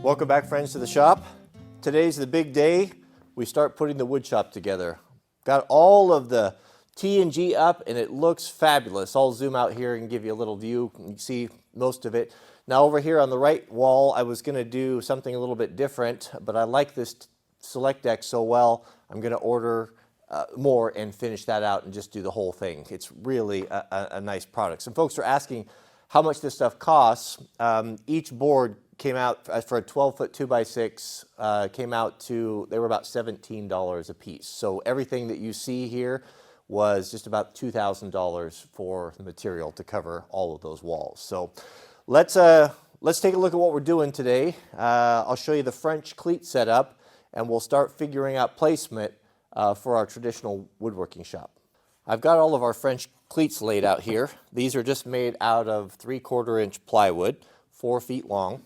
Welcome back, friends, to the shop. Today's the big day. We start putting the wood shop together. Got all of the T&G up and it looks fabulous. I'll zoom out here and give you a little view. You can see most of it. Now over here on the right wall, I was going to do something a little bit different, but I like this select deck so well, I'm going to order more and finish that out and just do the whole thing. It's really a nice product. Some folks are asking how much this stuff costs. Each board came out for a 12-foot 2x6, came out to, they were about $17 a piece. So everything that you see here was just about $2,000 for the material to cover all of those walls. So let's take a look at what we're doing today. I'll show you the French cleat setup, and we'll start figuring out placement for our traditional woodworking shop. I've got all of our French cleats laid out here. These are just made out of 3/4 inch plywood, 4 feet long.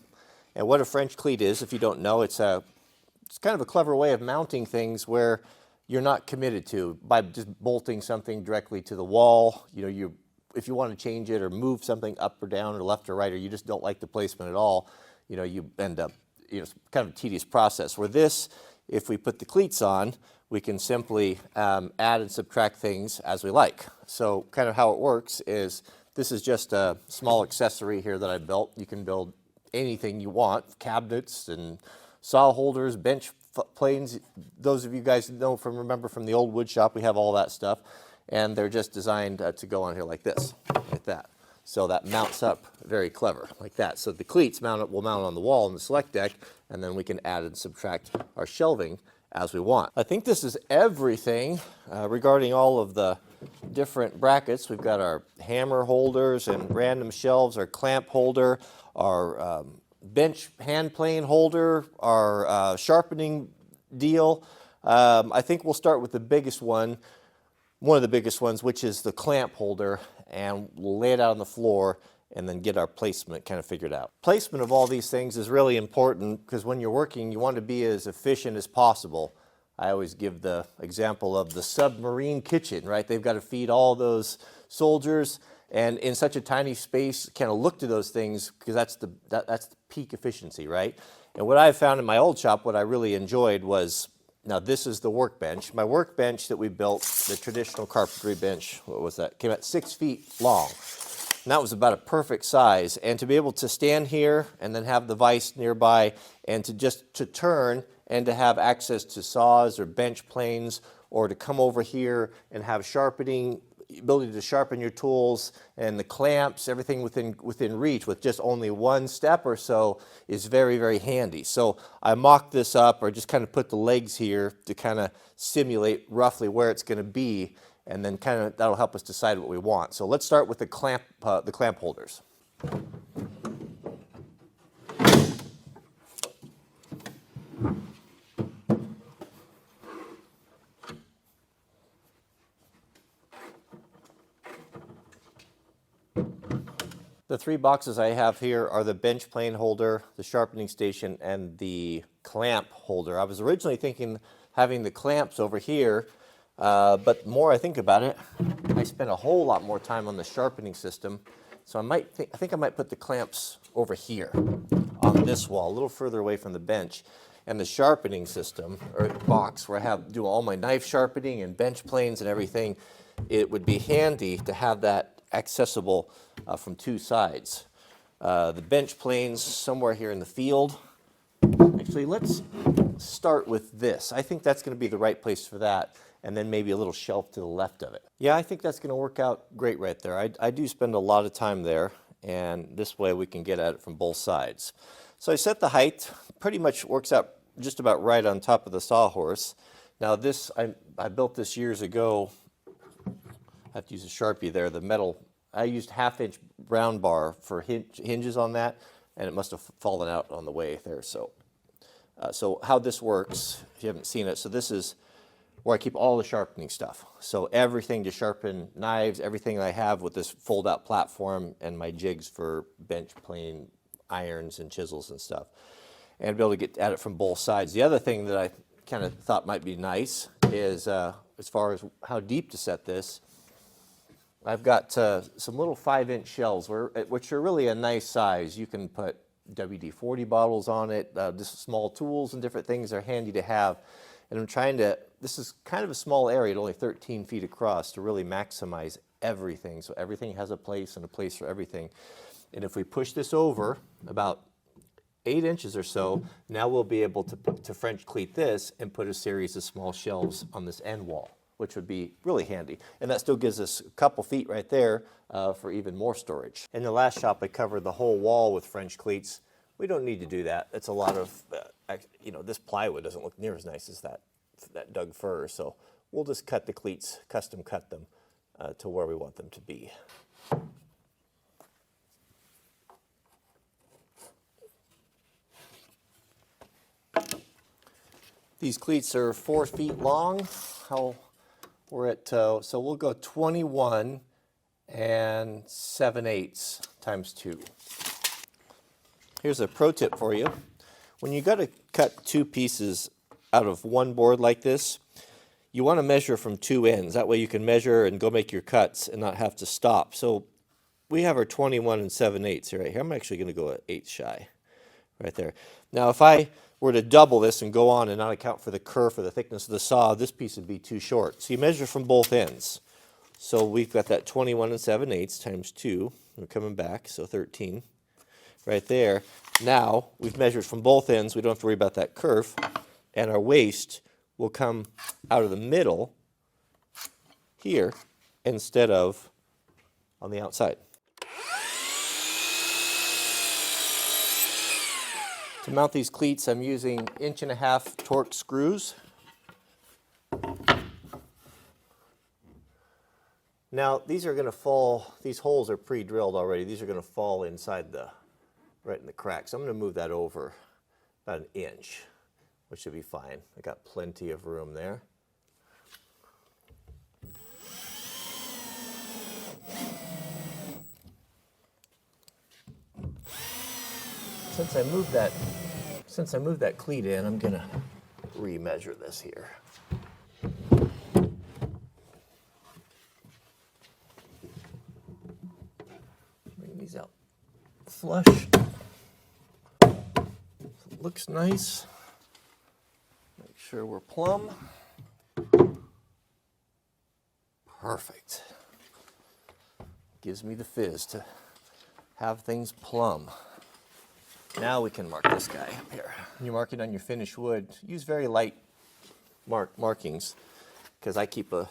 And what a French cleat is, if you don't know, it's kind of a clever way of mounting things where you're not committed to by just bolting something directly to the wall. You know, if you want to change it or move something up or down or left or right, or you just don't like the placement at all, you know, you end up, you know, it's kind of a tedious process. Where this, if we put the cleats on, we can simply add and subtract things as we like. So kind of how it works is, this is just a small accessory here that I built. You can build anything you want, cabinets and saw holders, bench planes. Those of you guys know remember from the old wood shop, we have all that stuff. And they're just designed to go on here like this, like that. So that mounts up very clever, like that. So the cleats will mount on the wall in the select deck, and then we can add and subtract our shelving as we want. I think this is everything regarding all of the different brackets. We've got our hammer holders and random shelves, our clamp holder, our bench hand plane holder, our sharpening deal. I think we'll start with the biggest one of the biggest ones, which is the clamp holder, and we'll lay it out on the floor and then get our placement kind of figured out. Placement of all these things is really important because when you're working, you want to be as efficient as possible. I always give the example of the submarine kitchen, right? They've got to feed all those soldiers, and in such a tiny space, kind of look to those things because that's the peak efficiency, right? And what I found in my old shop, what I really enjoyed was, now this is the workbench. My workbench that we built, the traditional carpentry bench, what was that? Came at 6 feet long. And that was about a perfect size. And to be able to stand here and then have the vise nearby and to turn and to have access to saws or bench planes, or to come over here and have sharpening, ability to sharpen your tools, and the clamps, everything within reach with just only one step or so is very, very handy. So I mocked this up, or just kind of put the legs here to kind of simulate roughly where it's going to be, and then kind of that'll help us decide what we want. So let's start with the clamp holders. The 3 boxes I have here are the bench plane holder, the sharpening station, and the clamp holder. I was originally thinking having the clamps over here, but the more I think about it, I spend a whole lot more time on the sharpening system. So I think I might put the clamps over here on this wall, a little further away from the bench. And the sharpening system, or box where I do all my knife sharpening and bench planes and everything, it would be handy to have that accessible from 2 sides. The bench planes somewhere here in the field. Actually, let's start with this. I think that's going to be the right place for that, and then maybe a little shelf to the left of it. Yeah, I think that's going to work out great right there. I do spend a lot of time there, and this way we can get at it from both sides. So I set the height, pretty much works out just about right on top of the sawhorse. Now this, I built this years ago. I have to use a Sharpie there. The metal, I used 1/2 inch round bar for hinges on that, and it must have fallen out on the way there. So how this works, if you haven't seen it, so this is where I keep all the sharpening stuff. So everything to sharpen knives, everything I have with this fold-out platform, and my jigs for bench plane irons and chisels and stuff, and be able to get at it from both sides. The other thing that I kind of thought might be nice is, as far as how deep to set this, I've got some little 5-inch shelves, which are really a nice size. You can put WD-40 bottles on it, just small tools and different things are handy to have. And I'm trying to, this is kind of a small area, only 13 feet across, to really maximize everything. So everything has a place and a place for everything. And if we push this over about 8 inches or so, now we'll be able to French cleat this and put a series of small shelves on this end wall, which would be really handy. And that still gives us a couple feet right there for even more storage. In the last shop, I covered the whole wall with French cleats. We don't need to do that. It's a lot of, you know, this plywood doesn't look near as nice as that Doug fir, so we'll just cut the cleats, custom cut them to where we want them to be. These cleats are 4 feet long. We're at, so we'll go 21 and 7/8 times 2. Here's a pro tip for you. When you got to cut 2 pieces out of one board like this, you want to measure from 2 ends. That way you can measure and go make your cuts and not have to stop. So we have our 21 and 7/8 right here. I'm actually going to go 1/8 shy right there. Now if I were to double this and go on and not account for the kerf or the thickness of the saw, this piece would be too short. So you measure from both ends. So we've got that 21 and 7/8 times 2. We're coming back, so 13 right there. Now we've measured from both ends. We don't have to worry about that kerf. And our waste will come out of the middle here instead of on the outside. To mount these cleats, I'm using 1.5-inch torque screws. Now, these are going to fall, these holes are pre-drilled already. These are going to fall inside right in the crack. So I'm going to move that over about 1 inch, which should be fine. I got plenty of room there. Since I moved that cleat in, I'm going to remeasure this here. Bring these out flush. Looks nice. Make sure we're plumb. Perfect. Gives me the fizz to have things plumb. Now we can mark this guy up here. When you mark it on your finished wood, use very light markings, because I keep a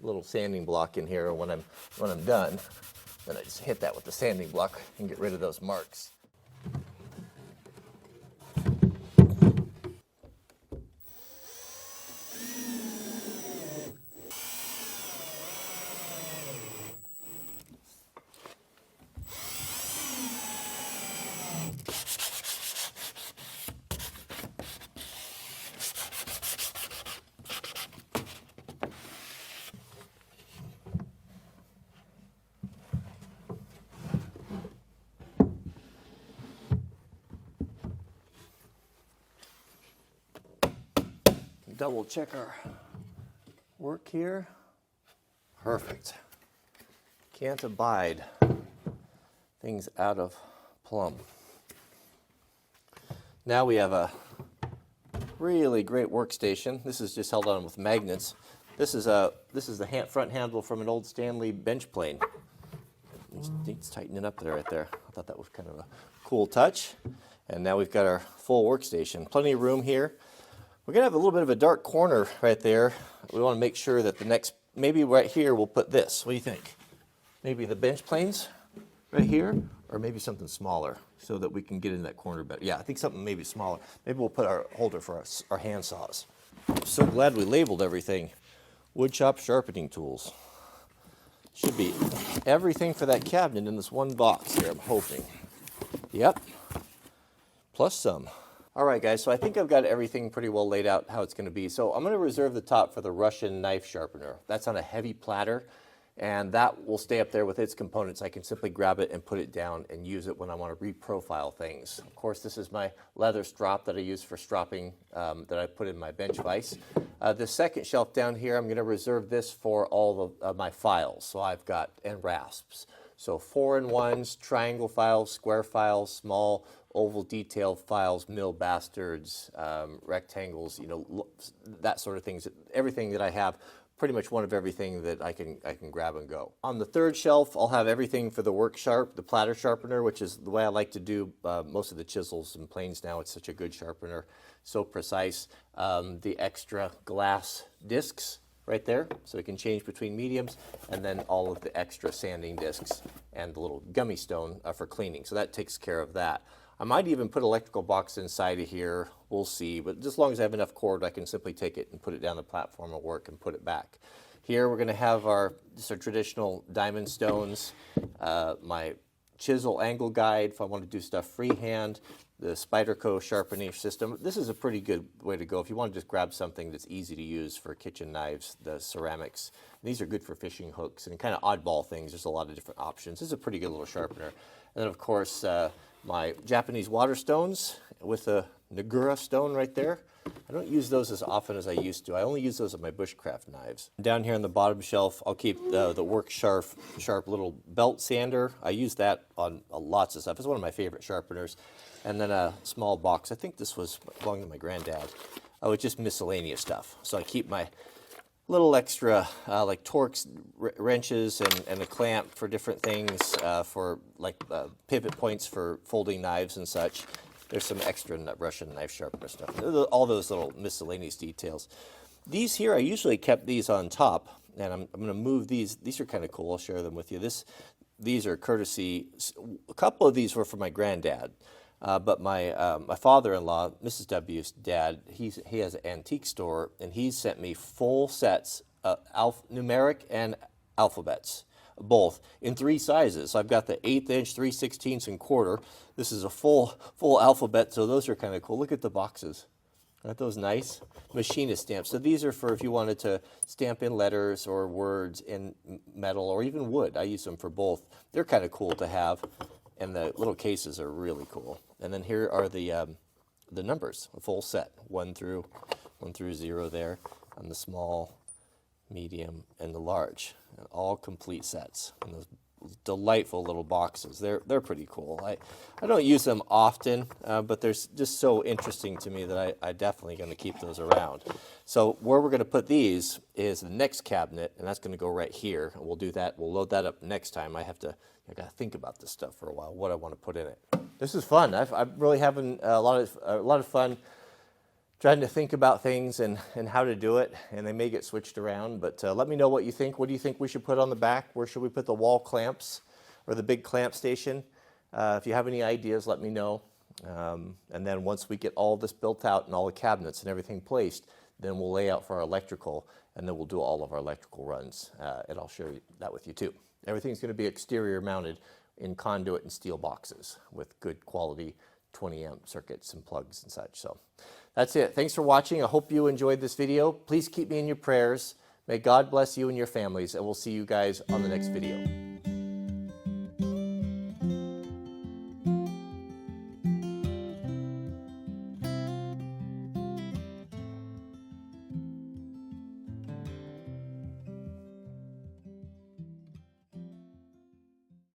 little sanding block in here when I'm done. Then I just hit that with the sanding block and get rid of those marks. Double check our work here. Perfect. Can't abide things out of plumb. Now we have a really great workstation. This is just held on with magnets. This is the front handle from an old Stanley bench plane. It's tightening up there right there. I thought that was kind of a cool touch. And now we've got our full workstation. Plenty of room here. We're going to have a little bit of a dark corner right there. We want to make sure that the next, maybe right here we'll put this. What do you think? Maybe the bench planes right here, or maybe something smaller so that we can get in that corner better. Yeah, I think something maybe smaller. Maybe we'll put our holder for our hand saws. I'm so glad we labeled everything. Wood shop sharpening tools. Should be everything for that cabinet in this one box here, I'm hoping. Yep, plus some. All right, guys, so I think I've got everything pretty well laid out how it's going to be. So I'm going to reserve the top for the Russian knife sharpener. That's on a heavy platter, and that will stay up there with its components. I can simply grab it and put it down and use it when I want to reprofile things. Of course, this is my leather strop that I use for stropping that I put in my bench vise. The second shelf down here, I'm going to reserve this for all of my files. So I've got, and rasps. So 4-in-1s, triangle files, square files, small oval detail files, mill bastards, rectangles, you know, that sort of things. Everything that I have, pretty much one of everything that I can grab and go. On the third shelf, I'll have everything for the work sharp, the platter sharpener, which is the way I like to do most of the chisels and planes now. It's such a good sharpener, so precise. The extra glass discs right there, so it can change between mediums, and then all of the extra sanding discs and the little gummy stone for cleaning. So that takes care of that. I might even put electrical box inside of here, we'll see, but just as long as I have enough cord, I can simply take it and put it down the platform at work and put it back. Here we're going to have our traditional diamond stones, my chisel angle guide if I want to do stuff freehand, the Spyderco sharpening system. This is a pretty good way to go if you want to just grab something that's easy to use for kitchen knives, the ceramics. These are good for fishing hooks and kind of oddball things. There's a lot of different options. This is a pretty good little sharpener. And then of course my Japanese water stones with a Nagura stone right there. I don't use those as often as I used to. I only use those on my bushcraft knives. Down here on the bottom shelf, I'll keep the work sharp little belt sander. I use that on lots of stuff. It's one of my favorite sharpeners. And then a small box. I think this was belonging to my granddad. Oh, it's just miscellaneous stuff. So I keep my little extra like Torx wrenches and a clamp for different things, for like pivot points for folding knives and such. There's some extra Russian knife sharpener stuff. All those little miscellaneous details. These here, I usually kept these on top, and I'm going to move these. These are kind of cool. I'll share them with you. These are courtesy. A couple of these were for my granddad, but my father-in-law, Mrs. W's dad, he has an antique store, and he sent me full sets of numeric and alphabets, both in 3 sizes. So I've got the 1/8 inch, 3/16 and quarter. This is a full alphabet, so those are kind of cool. Look at the boxes. Aren't those nice? Machinist stamps. So these are for if you wanted to stamp in letters or words in metal or even wood. I use them for both. They're kind of cool to have, and the little cases are really cool. And then here are the numbers, a full set, 1 through 0 there on the small, medium, and the large. All complete sets. And those delightful little boxes. They're pretty cool. I don't use them often, but they're just so interesting to me that I definitely going to keep those around. So where we're going to put these is the next cabinet, and that's going to go right here. And we'll do that. We'll load that up next time. I got to think about this stuff for a while, what I want to put in it. This is fun. I'm really having a lot of fun trying to think about things and how to do it, and they may get switched around, but let me know what you think. What do you think we should put on the back? Where should we put the wall clamps or the big clamp station? If you have any ideas, let me know. And then once we get all this built out and all the cabinets and everything placed, then we'll lay out for our electrical, and then we'll do all of our electrical runs, and I'll share that with you too. Everything's going to be exterior mounted in conduit and steel boxes with good quality 20 amp circuits and plugs and such. So that's it. Thanks for watching. I hope you enjoyed this video. Please keep me in your prayers. May God bless you and your families, and we'll see you guys on the next video.